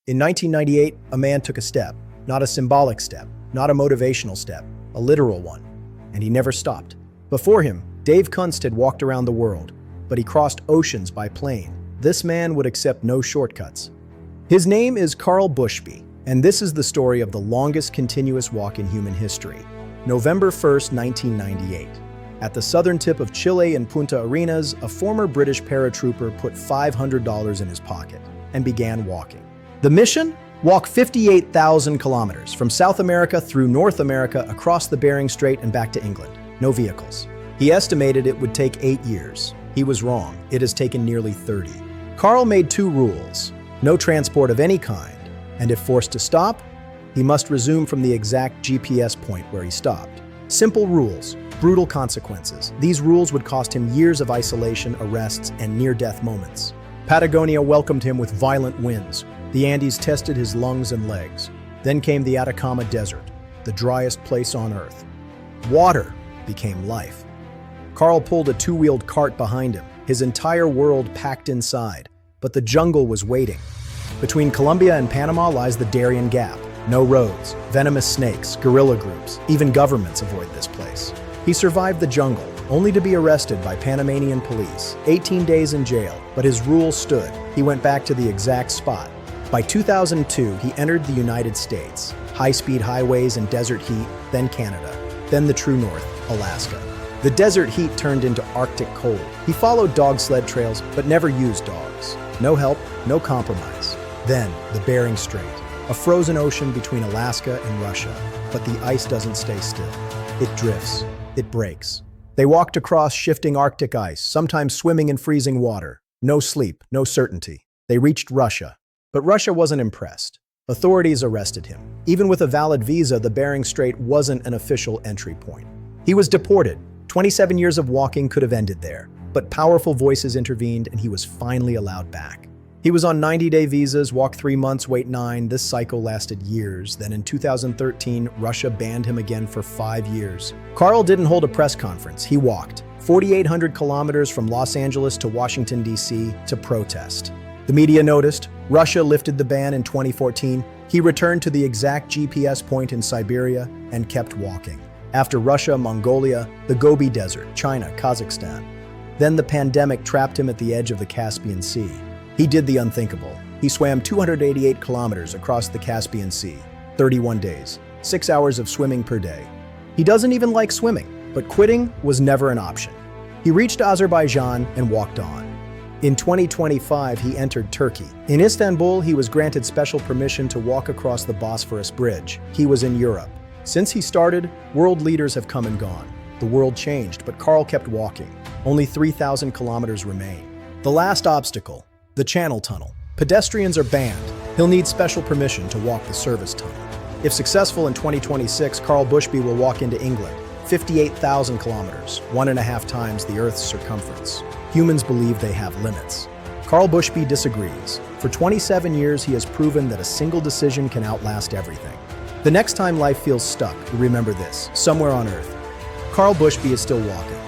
In 1998, a man took a step, not a symbolic step, not a motivational step, a literal one, and he never stopped. Before him, Dave Kunst had walked around the world, but he crossed oceans by plane. This man would accept no shortcuts. His name is Karl Bushby, and this is the story of the longest continuous walk in human history. November 1st, 1998. At the southern tip of Chile in Punta Arenas, a former British paratrooper put $500 in his pocket and began walking. The mission? Walk 58,000 kilometers from South America through North America, across the Bering Strait and back to England. No vehicles. He estimated it would take 8 years. He was wrong. It has taken nearly 30. Karl made 2 rules: no transport of any kind, and if forced to stop, he must resume from the exact GPS point where he stopped. Simple rules, brutal consequences. These rules would cost him years of isolation, arrests, and near-death moments. Patagonia welcomed him with violent winds. The Andes tested his lungs and legs. Then came the Atacama Desert, the driest place on Earth. Water became life. Karl pulled a 2-wheeled cart behind him, his entire world packed inside. But the jungle was waiting. Between Colombia and Panama lies the Darién Gap. No roads, venomous snakes, guerrilla groups, even governments avoid this place. He survived the jungle, only to be arrested by Panamanian police. 18 days in jail, but his rule stood. He went back to the exact spot. By 2002, he entered the United States. High-speed highways and desert heat, then Canada, then the true north, Alaska. The desert heat turned into Arctic cold. He followed dog sled trails, but never used dogs. No help, no compromise. Then, the Bering Strait, a frozen ocean between Alaska and Russia. But the ice doesn't stay still. It drifts. It breaks. They walked across shifting Arctic ice, sometimes swimming in freezing water. No sleep, no certainty. They reached Russia. But Russia wasn't impressed. Authorities arrested him. Even with a valid visa, the Bering Strait wasn't an official entry point. He was deported. 27 years of walking could have ended there, but powerful voices intervened and he was finally allowed back. He was on 90-day visas, walked 3 months, wait 9. This cycle lasted years. Then in 2013, Russia banned him again for 5 years. Karl didn't hold a press conference. He walked 4,800 kilometers from Los Angeles to Washington, D.C. to protest. The media noticed. Russia lifted the ban in 2014. He returned to the exact GPS point in Siberia and kept walking. After Russia, Mongolia, the Gobi Desert, China, Kazakhstan. Then the pandemic trapped him at the edge of the Caspian Sea. He did the unthinkable. He swam 288 kilometers across the Caspian Sea, 31 days, 6 hours of swimming per day. He doesn't even like swimming, but quitting was never an option. He reached Azerbaijan and walked on. In 2025, he entered Turkey. In Istanbul, he was granted special permission to walk across the Bosphorus Bridge. He was in Europe. Since he started, world leaders have come and gone. The world changed, but Karl kept walking. Only 3,000 kilometers remain. The last obstacle, the Channel Tunnel. Pedestrians are banned. He'll need special permission to walk the service tunnel. If successful in 2026, Karl Bushby will walk into England. 58,000 kilometers, 1.5 times the Earth's circumference. Humans believe they have limits. Karl Bushby disagrees. For 27 years, he has proven that a single decision can outlast everything. The next time life feels stuck, remember this: somewhere on Earth, Karl Bushby is still walking.